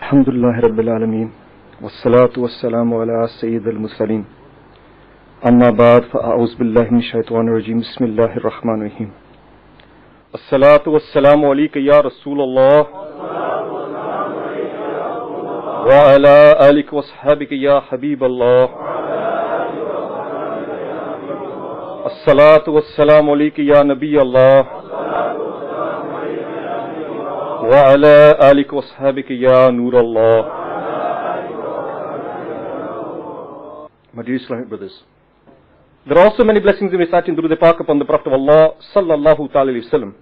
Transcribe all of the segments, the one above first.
Alhamdulillahi Rabbil Alameen. Wassalatu wassalamu ala Sayyidil Mursaleen. Amma ba'd, fa'a'uz billahi min shaitanir rajim. Bismillahir Rahmanir Rahim. Assalatu wassalamu alayka ya Rasulullah. Wa ala alika wa ashabika ya Habiballah. Assalatu wassalamu alayka ya Nabi Allah. وعلى آلك وصحابك يا نور الله. My dear Islamic brothers, there are also many blessings in reciting Durud Pak upon the Prophet of Allah sallallahu ta'ala alayhi wa sallam.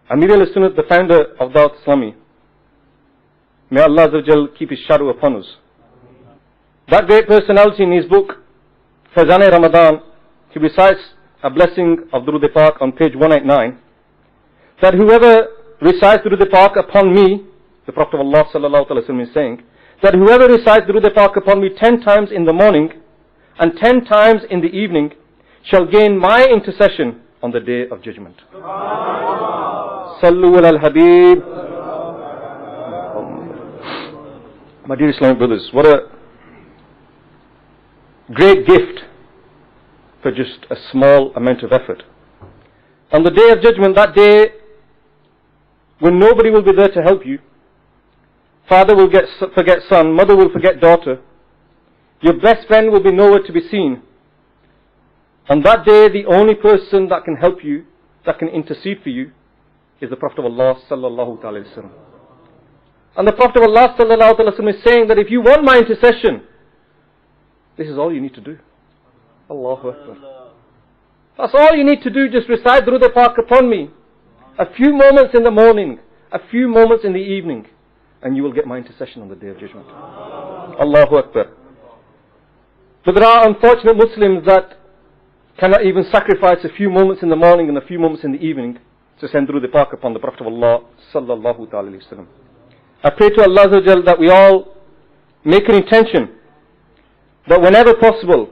Amir al-Sunnat, the founder of Dawat Islami, may Allah Azza wa Jal keep his shadow upon us. That great personality, in his book Fazan-e Ramadan, he recites a blessing of Durud Pak on page 189, that whoever recites Durud Pak upon me, the Prophet of Allah sallallahu alaihi wasallam is saying, that whoever recites Durud Pak upon me 10 times in the morning and 10 times in the evening shall gain my intercession on the day of judgment. Sallu ala al-Habib. My dear Islamic brothers, what a great gift for just a small amount of effort. On the day of judgment, that day when nobody will be there to help you, father will forget son, mother will forget daughter, your best friend will be nowhere to be seen. On that day, the only person that can help you, that can intercede for you, is the Prophet of Allah sallallahu alaihi wasallam. And the Prophet of Allah sallallahu alaihi wasallam is saying that if you want my intercession, this is all you need to do. Allahu Akbar. That's all you need to do. Just recite Durud Pak upon me. A few moments in the morning, a few moments in the evening, and you will get my intercession on the day of judgment. Allahu Akbar. But there are unfortunate Muslims that cannot even sacrifice a few moments in the morning and a few moments in the evening to send Durud Pak upon the Prophet of Allah sallallahu ta'ala alayhi wa sallam. I pray to Allah Azza wa Jal that we all make an intention that whenever possible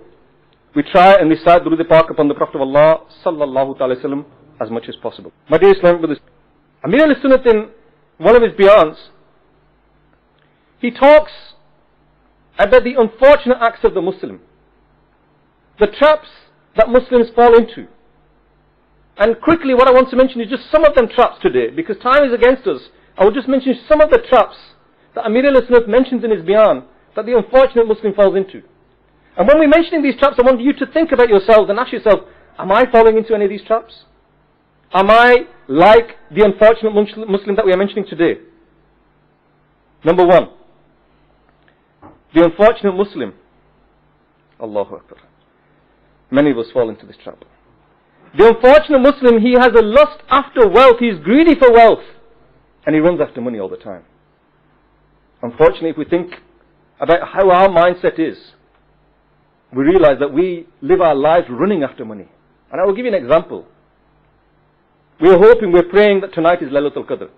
we try and recite Durud Pak upon the Prophet of Allah sallallahu ta'ala alayhi wa sallam as much as possible. My dear Islamic brothers, Amir al-Sunnat, in one of his bayans, he talks about the unfortunate acts of the Muslim, the traps that Muslims fall into. And quickly, what I want to mention is just some of them traps today, because time is against us. I will just mention some of the traps that Amir al-Sunnat mentions in his bayan that the unfortunate Muslim falls into. And when we're mentioning these traps, I want you to think about yourselves and ask yourself, am I falling into any of these traps? Am I like the unfortunate Muslim that we are mentioning today? Number one, the unfortunate Muslim. Allahu Akbar. Many of us fall into this trap. The unfortunate Muslim, he has a lust after wealth. He is greedy for wealth. And he runs after money all the time. Unfortunately, if we think about how our mindset is, we realize that we live our lives running after money. And I will give you an example. We are hoping, we're praying that tonight is Laylatul Qadr,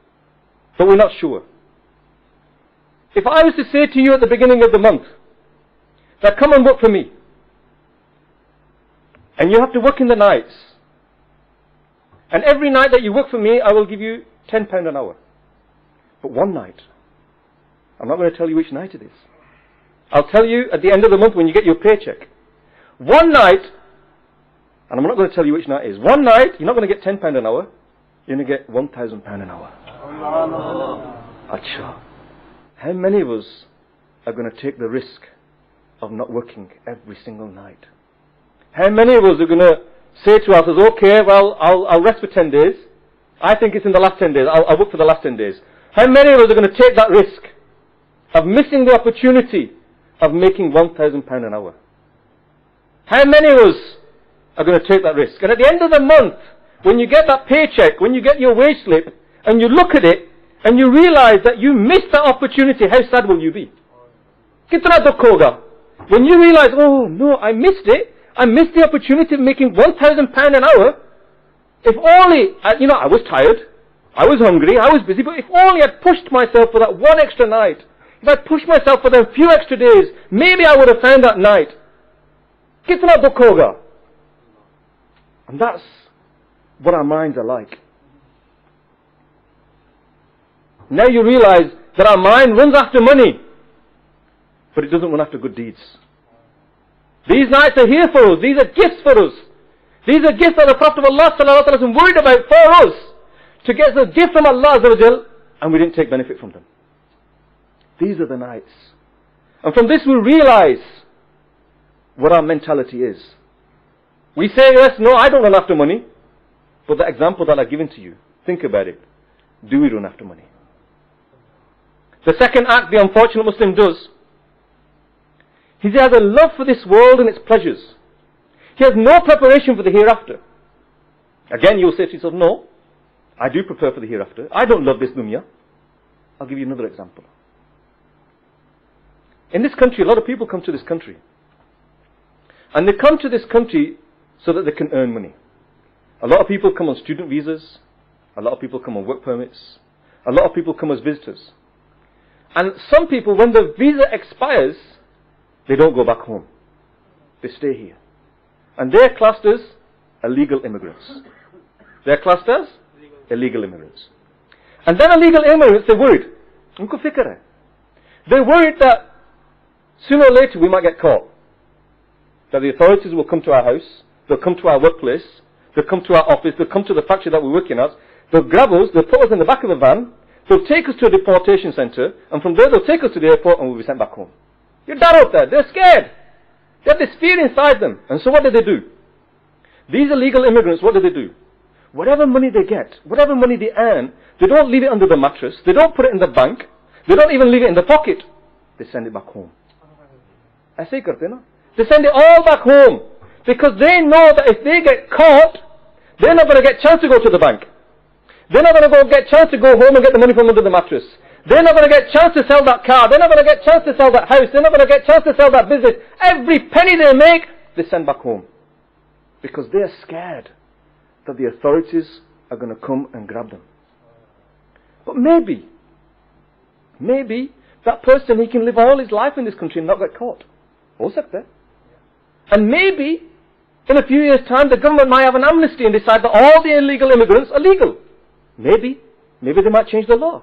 but we're not sure. If I was to say to you at the beginning of the month that come and work for me, and you have to work in the nights, and every night that you work for me I will give you £10 an hour, but one night, I'm not going to tell you which night it is. I'll tell you at the end of the month when you get your paycheck. One night, and I'm not going to tell you which night it is. One night, you're not going to get £10 an hour. You're going to get £1,000 an hour. Achha. How many of us are going to take the risk of not working every single night? How many of us are going to say to ourselves, okay, well, I'll rest for 10 days. I think it's in the last 10 days. I'll work for the last 10 days. How many of us are going to take that risk of missing the opportunity of making £1,000 an hour? How many of us are going to take that risk? And at the end of the month, when you get that paycheck, when you get your wage slip, and you look at it, and you realize that you missed that opportunity, how sad will you be? Kitna dukh hoga? When you realize, oh no, I missed it. I missed the opportunity of making £1,000 an hour. If only, I was tired, I was hungry, I was busy, but if only I'd pushed myself for that one extra night, if I'd pushed myself for them few extra days, maybe I would have found that night. Kitna dukh hoga? And that's what our minds are like. Now you realize that our mind runs after money, but it doesn't run after good deeds. These nights are here for us. These are gifts for us. These are gifts that the Prophet of Allah ﷺ worried about for us, to get us a gift from Allah Azza wa Jal, and we didn't take benefit from them. These are the nights. And from this we realize what our mentality is. We say, yes, no, I don't run after money. But the example that I've given to you, think about it. Do we run after money? The second act the unfortunate Muslim does, he has a love for this world and its pleasures. He has no preparation for the hereafter. Again, you'll say to yourself, no, I do prepare for the hereafter. I don't love this dunya. I'll give you another example. In this country, a lot of people come to this country. And they come to this country so that they can earn money. A lot of people come on student visas. A lot of people come on work permits. A lot of people come as visitors. And some people, when the visa expires, they don't go back home. They stay here. And they're classed as illegal immigrants. They're classed as illegal immigrants. And then illegal immigrants, they're worried. Unko fikr hai. They're worried that sooner or later we might get caught. That the authorities will come to our house, they'll come to our workplace, they'll come to our office, they'll come to the factory that we're working at, they'll grab us, they'll put us in the back of a van, they'll take us to a deportation centre, and from there they'll take us to the airport and we'll be sent back home. You're dead out there, they're scared. They have this fear inside them. And so what do? These illegal immigrants, what do? Whatever money they get, whatever money they earn, they don't leave it under the mattress, they don't put it in the bank, they don't even leave it in the pocket. They send it back home. ऐसे ही करते ना? They send it all back home. Because they know that if they get caught, they're not going to get a chance to go to the bank. They're not going to get a chance to go home and get the money from under the mattress. They're not going to get a chance to sell that car. They're not going to get a chance to sell that house. They're not going to get a chance to sell that business. Every penny they make, they send back home. Because they're scared that the authorities are going to come and grab them. But maybe that person, he can live all his life in this country and not get caught. Ho sakta hai. And maybe in a few years' time the government might have an amnesty and decide that all the illegal immigrants are legal. Maybe they might change the law.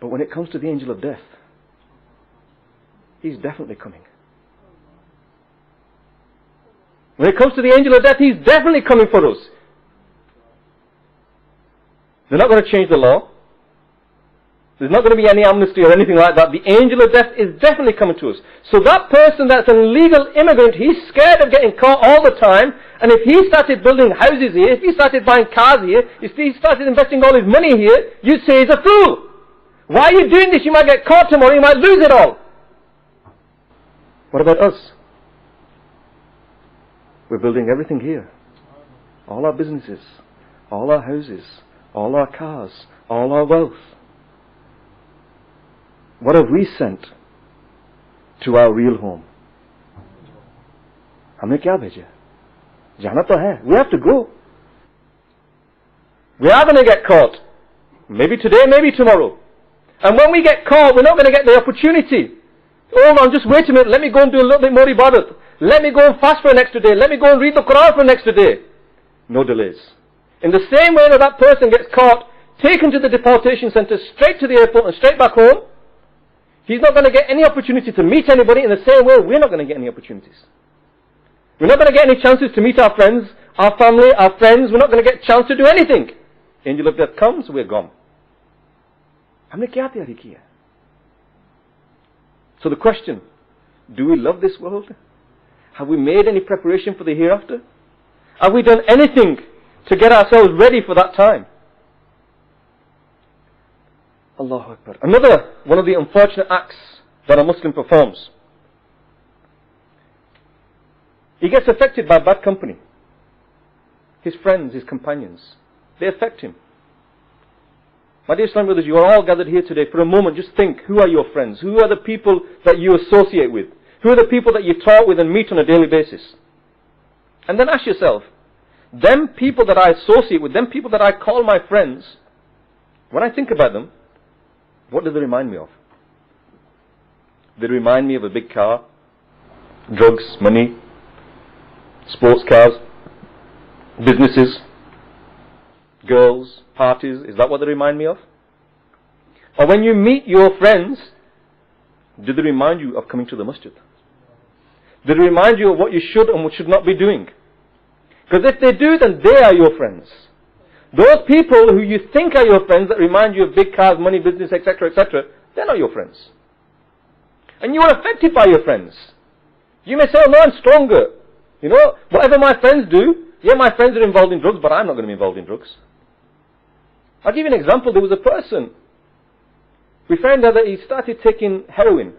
But when it comes to the angel of death, he's definitely coming. When it comes to the angel of death, he's definitely coming for us. They're not going to change the law. There's not going to be any amnesty or anything like that. The angel of death is definitely coming to us. So that person that's an illegal immigrant, he's scared of getting caught all the time. And if he started building houses here, if he started buying cars here, if he started investing all his money here, you'd say he's a fool. Why are you doing this? You might get caught tomorrow, you might lose it all. What about us? We're building everything here. All our businesses, all our houses, all our cars, all our wealth. What have we sent to our real home? हमने क्या भेजा? जाना तो है. We have to go. We are going to get caught. Maybe today, maybe tomorrow. And when we get caught, we're not going to get the opportunity. Hold on, just wait a minute. Let me go and do a little bit more ibadat. Let me go and fast for an extra day. Let me go and read the Quran for an extra day. No delays. In the same way that that person gets caught, taken to the deportation centre, straight to the airport and straight back home, he's not going to get any opportunity to meet anybody. In the same way, we're not going to get any opportunities. We're not going to get any chances to meet our friends, our family, our friends. We're not going to get a chance to do anything. Angel of death comes, we're gone. हमने क्या तैयारी की है? So the question, do we love this world? Have we made any preparation for the hereafter? Have we done anything to get ourselves ready for that time? Allahu Akbar. Another one of the unfortunate acts that a Muslim performs. He gets affected by bad company. His friends, his companions, they affect him. My dear Islam brothers, you are all gathered here today. For a moment, just think, who are your friends? Who are the people that you associate with? Who are the people that you talk with and meet on a daily basis? And then ask yourself, them people that I associate with, them people that I call my friends, when I think about them, what do they remind me of? They remind me of a big car, drugs, money, sports cars, businesses, girls, parties. Is that what they remind me of? Or when you meet your friends, do they remind you of coming to the masjid? Do they remind you of what you should and what should not be doing? Because if they do, then they are your friends. Those people who you think are your friends, that remind you of big cars, money, business, etc., etc., they're not your friends. And you are affected by your friends. You may say, oh no, I'm stronger. You know, whatever my friends do, yeah, my friends are involved in drugs, but I'm not going to be involved in drugs. I'll give you an example. There was a person, we found out that he started taking heroin.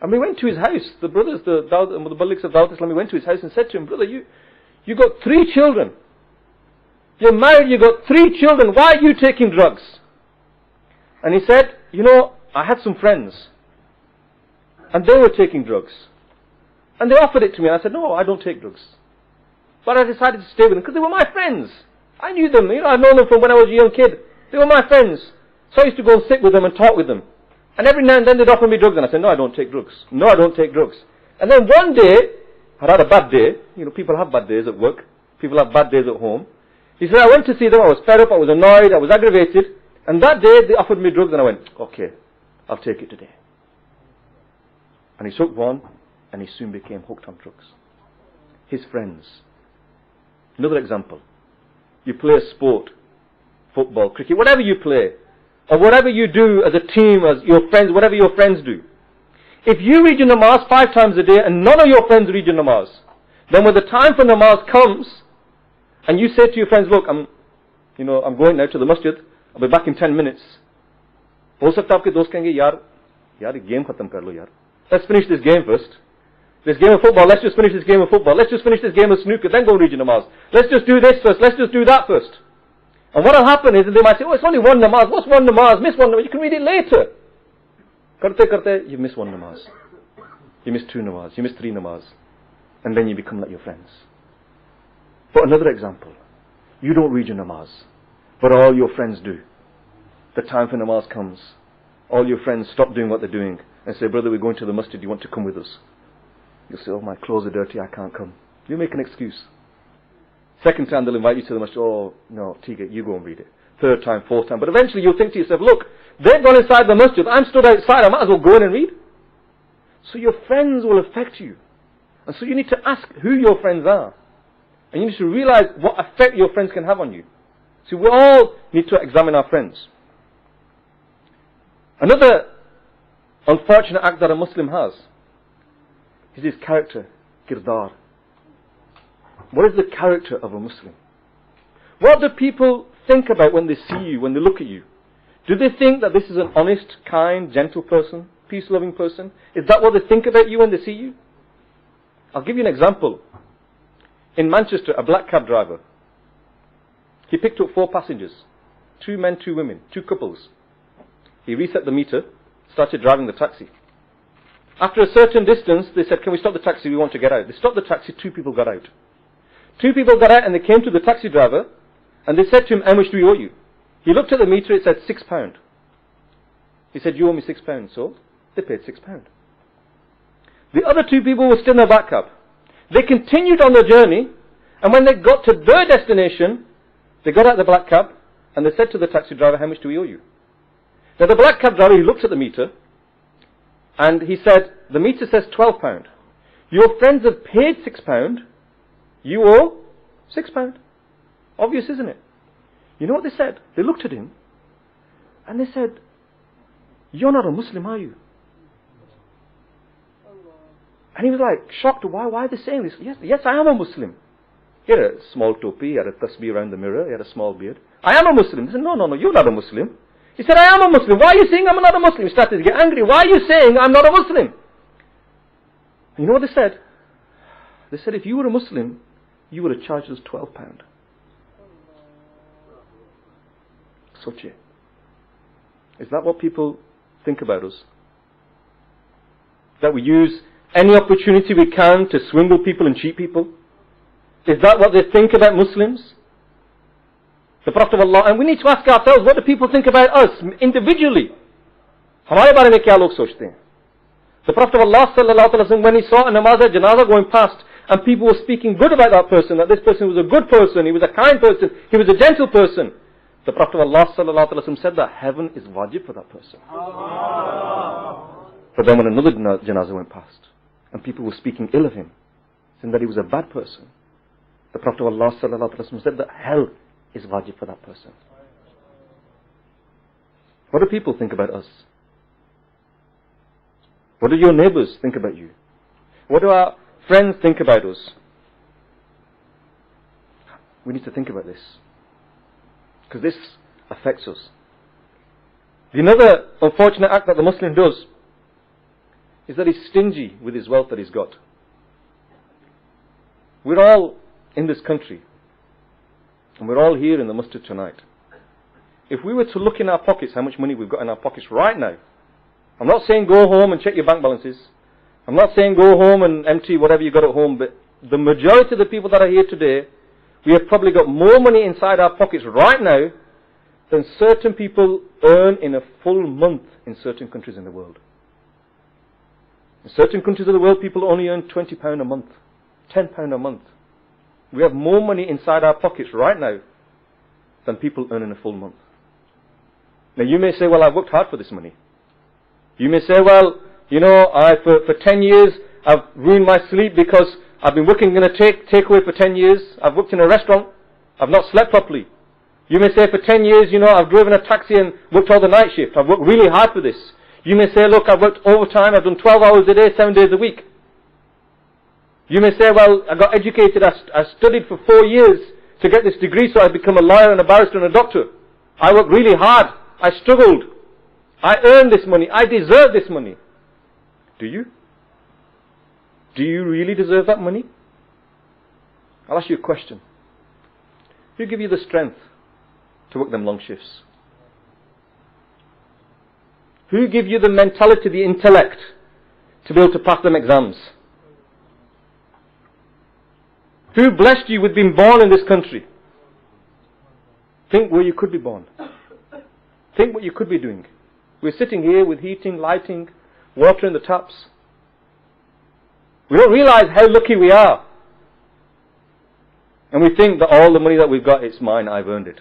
And we went to his house, the brothers, the Baliks of Dawat Islam, we went to his house and said to him, brother, you got 3 children. You're married, you got 3 children, why are you taking drugs? And he said, you know, I had some friends, and they were taking drugs. And they offered it to me, and I said, no, I don't take drugs. But I decided to stay with them, because they were my friends. I knew them, you know, I'd known them from when I was a young kid. They were my friends. So I used to go and sit with them and talk with them. And every now and then they'd offer me drugs, and I said, no, I don't take drugs. No, I don't take drugs. And then one day, I had a bad day. You know, people have bad days at work. People have bad days at home. He said, I went to see them, I was fed up, I was annoyed, I was aggravated. And that day, they offered me drugs, and I went, okay, I'll take it today. And he took one, and he soon became hooked on drugs. His friends. Another example. You play a sport, football, cricket, whatever you play, or whatever you do as a team, as your friends, whatever your friends do. If you read your namaz 5 times a day and none of your friends read your namaz, then when the time for namaz comes, and you say to your friends, look, I'm going now to the masjid, I'll be back in 10 minutes. हो सकता है आपके दोस्त कहेंगे यार game खत्म कर लो यार. Let's finish this game first. This game of football, let's just finish this game of football. Let's just finish this game of snooker, then go read your namaz. Let's just do this first, let's just do that first. And what will happen is, they might say, oh, it's only one namaz. What's one namaz? Miss one namaz. You can read it later. Karte, you miss one namaz. You miss 2 namaz. You miss 3 namaz. And then you become like your friends. For another example, you don't read your namaz, but all your friends do. The time for namaz comes. All your friends stop doing what they're doing and say, brother, we're going to the masjid, do you want to come with us? You'll say, oh, my clothes are dirty, I can't come. You make an excuse. Second time they'll invite you to the masjid, oh, no, Tiga, you go and read it. 3rd time, 4th time. But eventually you'll think to yourself, look, they've gone inside the masjid, I'm stood outside, I might as well go in and read. So your friends will affect you. And so you need to ask who your friends are. And you need to realize what effect your friends can have on you. So we all need to examine our friends. Another unfortunate act that a Muslim has is his character, kirdar. What is the character of a Muslim? What do people think about when they see you, when they look at you? Do they think that this is an honest, kind, gentle person, peace-loving person? Is that what they think about you when they see you? I'll give you an example. In Manchester, a black cab driver, he picked up 4 passengers, 2 men, 2 women, 2 couples. He reset the meter, started driving the taxi. After a certain distance, they said, can we stop the taxi, we want to get out. They stopped the taxi, 2 people got out. 2 people got out and they came to the taxi driver and they said to him, how much do we owe you? He looked at the meter, it said £6. He said, you owe me £6. So they paid £6. The other 2 people were still in the back cab. They continued on their journey, and when they got to their destination, they got out the black cab and they said to the taxi driver, how much do we owe you? Now the black cab driver, he looked at the meter and he said, the meter says £12. Your friends have paid £6. You owe £6. Obvious, isn't it? You know what they said? They looked at him and they said, you're not a Muslim, are you? And he was like shocked. Why are they saying this? Yes, I am a Muslim. He had a small topi, he had a tasbih around the mirror, he had a small beard. I am a Muslim. He said, no, you're not a Muslim. He said, I am a Muslim. Why are you saying I'm not a Muslim? He started to get angry. Why are you saying I'm not a Muslim? And you know what they said? They said, if you were a Muslim, you would have charged us £12. Soche. Is that what people think about us? That we use any opportunity we can to swindle people and cheat people? Is that what they think about Muslims? The Prophet of Allah, and we need to ask ourselves, what do people think about us individually? हमारे बारे में क्या लोग सोचते हैं? The Prophet of Allah sallallahu alaihi wasallam, when he saw a namaz janazah going past, and people were speaking good about that person, that this person was a good person, he was a kind person, he was a gentle person, The Prophet of Allah sallallahu alaihi wasallam said that heaven is wajib for that person. But then when another janazah went past, and people were speaking ill of him, saying that he was a bad person, the Prophet of Allah sallallahu alaihi wasallam said that hell is wajib for that person. What do people think about us? What do your neighbors think about you? What do our friends think about us? We need to think about this, because this affects us. Another unfortunate act that the Muslim does is that he's stingy with his wealth that he's got. We're all in this country, and we're all here in the masjid tonight. If we were to look in our pockets how much money we've got in our pockets right now, I'm not saying go home and check your bank balances. I'm not saying go home and empty whatever you got at home, but the majority of the people that are here today, we have probably got more money inside our pockets right now than certain people earn in a full month in certain countries in the world. In certain countries of the world, people only earn £20 a month, £10 a month. We have more money inside our pockets right now than people earn in a full month. Now you may say, well, I've worked hard for this money. You may say, well, you know, for 10 years I've ruined my sleep because I've been working in a takeaway for 10 years. I've worked in a restaurant. I've not slept properly. You may say for 10 years, you know, I've driven a taxi and worked all the night shift. I've worked really hard for this. You may say, look, I've worked overtime. I've done 12 hours a day, 7 days a week. You may say, well, I got educated. I studied for 4 years to get this degree so I become a lawyer and a barrister and a doctor. I worked really hard. I struggled. I earned this money. I deserve this money. Do you? Do you really deserve that money? I'll ask you a question. Who give you the strength to work them long shifts? Who give you the mentality, the intellect to be able to pass them exams? Who blessed you with being born in this country? Think where you could be born. Think what you could be doing. We're sitting here with heating, lighting, water in the taps. We don't realize how lucky we are. And we think that all the money that we've got, it's mine, I've earned it.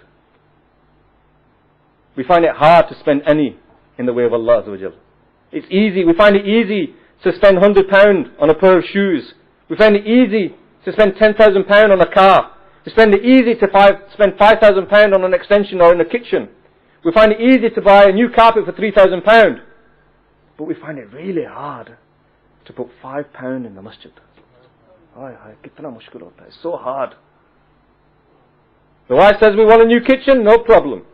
We find it hard to spend any in the way of Allah Azza wa Jal. It's easy, we find it easy to spend £100 on a pair of shoes. We find it easy to spend £10,000 on a car. We find it easy to spend £5,000 on an extension or in a kitchen. We find it easy to buy a new carpet for £3,000. But we find it really hard to put £5 in the masjid. It's so hard. The wife says, we want a new kitchen, no problem.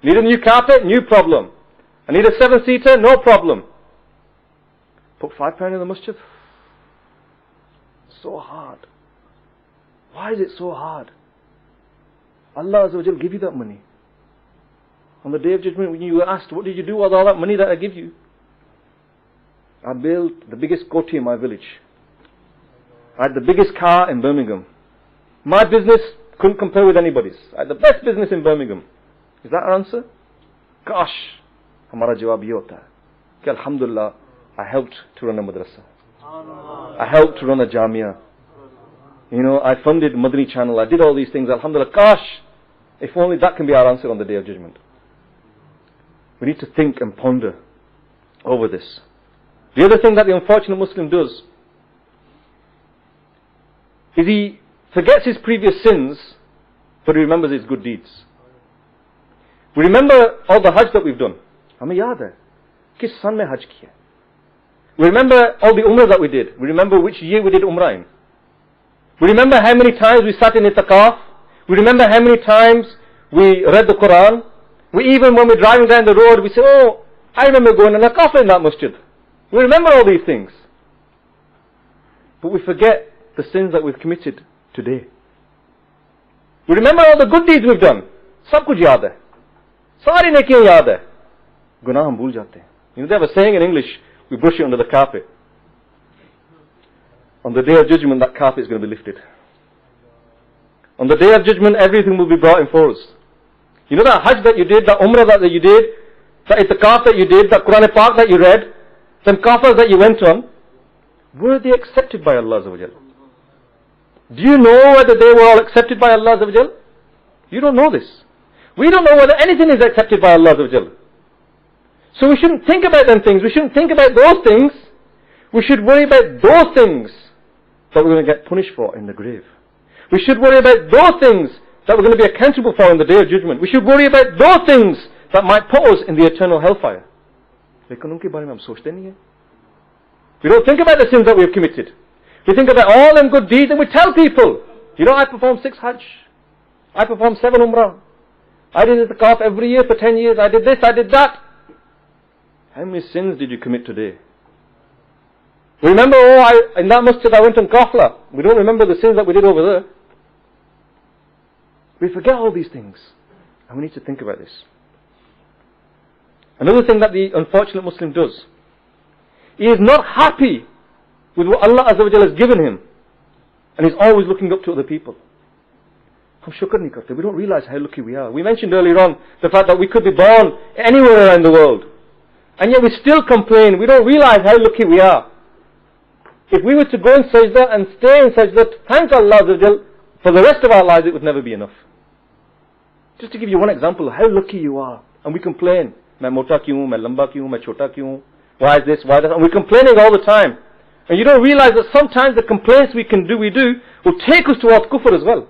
Need a new carpet, new problem. I need a 7-seater, no problem. Put £5 in the masjid? So hard. Why is it so hard? Allah Azza wa Jal give you that money. On the Day of Judgment, when you were asked, what did you do with all that money that I give you? I built the biggest koti in my village. I had the biggest car in Birmingham. My business couldn't compare with anybody's. I had the best business in Birmingham. Is that our answer? Gosh, hamara jawab ye hota hai ki alhamdulillah, I helped to run a madrasa. I helped to run a jamia. You know, I funded Madani channel. I did all these things. Alhamdulillah. Gosh, if only that can be our answer on the Day of Judgment. We need to think and ponder over this. The other thing that the unfortunate Muslim does is he forgets his previous sins, but he remembers his good deeds. We remember all the Hajj that we've done. Hame yaad hai kis san mein Hajj kiya. We remember all the Umrah that we did. We remember which year we did Umrah in. We remember how many times we sat in itikaf. We remember how many times we read the Quran. We even, when we're driving down the road, we say, oh, I remember going in a kafir in that masjid. We remember all these things. But we forget the sins that we've committed today. We remember all the good deeds we've done. Sab kuch yaad hai. Sari nekiyan yaad hai. Gunah hum bhool jate hain. You know, they have a saying in English, we brush it under the carpet. On the Day of Judgment, that carpet is going to be lifted. On the Day of Judgment, everything will be brought in for us. You know that Hajj that you did, that Umrah that you did, that itikaf that you did, that Quran Pak that you read, some kafas that you went on, were they accepted by Allah Azza wa Jal? Do you know whether they were all accepted by Allah Azza wa Jal? You don't know this. We don't know whether anything is accepted by Allah Azza wa Jal. So we shouldn't think about them things. We shouldn't think about those things. We should worry about those things that we're going to get punished for in the grave. We should worry about those things that we're going to be accountable for in the day of judgment. We should worry about those things that might put us in the eternal hellfire. We don't think about the sins that we have committed. We think about all them good deeds and we tell people, you know, I performed 6 Hajj. I performed 7 Umrah. I did the Itikaf every year for 10 years. I did this, I did that. How many sins did you commit today? We remember, in that masjid I went on Qafla. We don't remember the sins that we did over there. We forget all these things. And we need to think about this. Another thing that the unfortunate Muslim does, he is not happy with what Allah Azza wa Jalla has given him. And he's always looking up to other people. We don't realize how lucky we are. We mentioned earlier on the fact that we could be born anywhere around the world. And yet we still complain. We don't realize how lucky we are. If we were to go in sajda and stay in sajda, thank Allah Azza wa Jalla, for the rest of our lives it would never be enough. Just to give you one example of how lucky you are. And we complain. Main mota kyun, main lamba kyun, main chota kyun. Why is this, why that? And we're complaining all the time. And you don't realize that sometimes the complaints we do will take us towards kufr as well.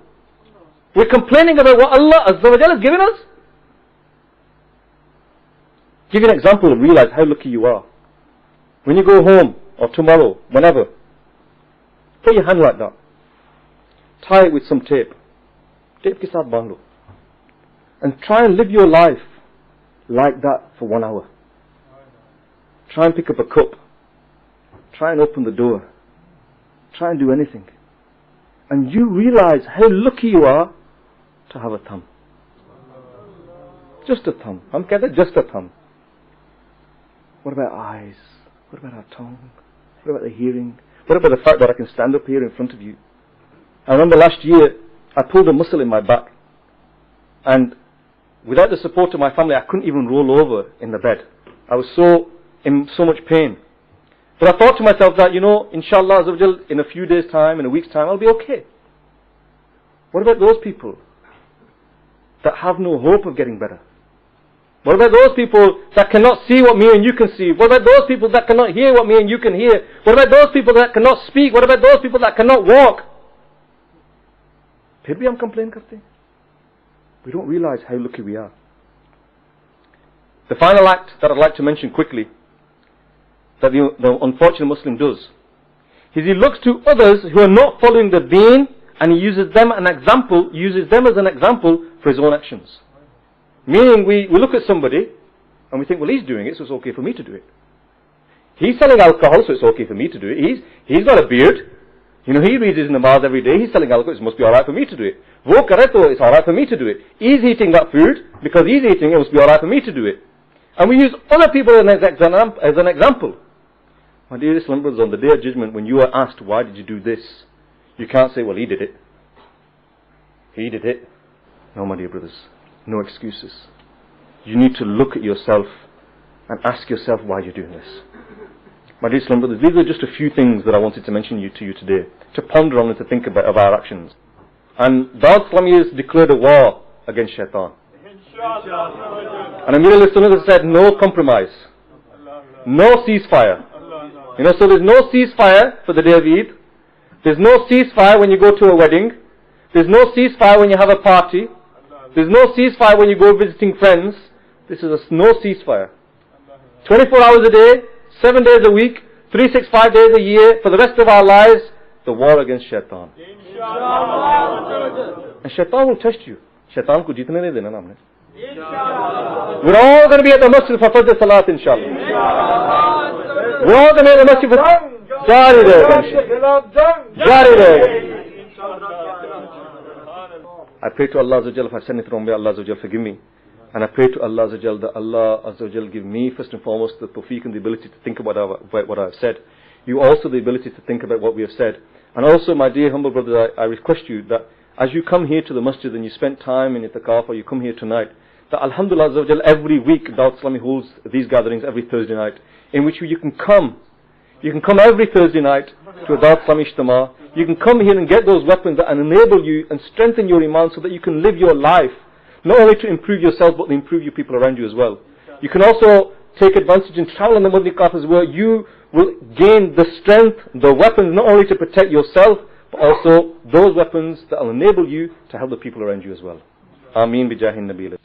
We're complaining about what Allah Azza wa Jalla has given us. Give you an example and realize how lucky you are. When you go home, or tomorrow, whenever, put your hand like that. Tie it with some tape. Tape ke saath bandh lo. And try and live your life like that for 1 hour. Try and pick up a cup. Try and open the door. Try and do anything. And you realize how lucky you are to have a thumb. Just a thumb. Hum kehte just a thumb. What about eyes? What about our tongue? What about the hearing? What about the fact that I can stand up here in front of you? I remember last year, I pulled a muscle in my back. And without the support of my family, I couldn't even roll over in the bed. I was in so much pain. But I thought to myself that, inshallah, Azza wa Jal, in a few days' time, in a week's time, I'll be okay. What about those people that have no hope of getting better? What about those people that cannot see what me and you can see? What about those people that cannot hear what me and you can hear? What about those people that cannot speak? What about those people that cannot walk? Phir bhi hum complain karte. We don't realize how lucky we are. The final act that I'd like to mention quickly, that the unfortunate Muslim does, is he looks to others who are not following the deen and he uses them as an example for his own actions. Meaning we look at somebody and we think, well, he's doing it, so it's okay for me to do it. He's selling alcohol, so it's okay for me to do it. He's got a beard. He reads his namaz every day. He's selling alcohol, it must be alright for me to do it. Wo kare to, it's alright for me to do it. He's eating that food, because he's eating it, must be alright for me to do it. And we use other people as an example. My dear Islam brothers, on the day of judgment, when you are asked, why did you do this? You can't say, well, he did it. He did it. No, my dear brothers. No excuses. You need to look at yourself and ask yourself why you're doing this. My dear Islam brothers, these are just a few things that I wanted to mention to you today, to ponder on and to think about of our actions. And Dawud Islami has declared a war against shaitan. And Amir al-Sunnah has said no compromise, no ceasefire. So there's no ceasefire for the day of Eid. There's no ceasefire when you go to a wedding. There's no ceasefire when you have a party. There's no ceasefire when you go visiting friends. This is no ceasefire. 24 hours a day, 7 days a week, 365 days a year, for the rest of our lives, the war against shaitan. And shaitan will test you. Shaitan ko jeetne nahi dena na humne. We're all going to be at the masjid for Fajr Salat, inshallah. We're all going to be at the masjid for Jari rahega. I pray to Allah Azza wa Jalla, if I said anything wrong, may Allah Azza wa Jalla forgive me. And I pray to Allah Azza wa Jalla that Allah Azza wa Jalla give me first and foremost the tawfiq and the ability to think about what I have said. You also the ability to think about what we have said. And also, my dear humble brothers, I request you that as you come here to the masjid and you spend time in itikaf, or you come here tonight, that Alhamdulillah Azza wa Jalla, every week Dawud Islami holds these gatherings every Thursday night, in which you can come. You can come every Thursday night to a Dawud Islami Ijtima. You can come here and get those weapons that enable you and strengthen your iman so that you can live your life. not only to improve yourself, but to improve your people around you as well. You can also take advantage and travel on the Madani path as well. You will gain the strength, the weapons, not only to protect yourself, but also those weapons that will enable you to help the people around you as well. Ameen bi jahin nabil.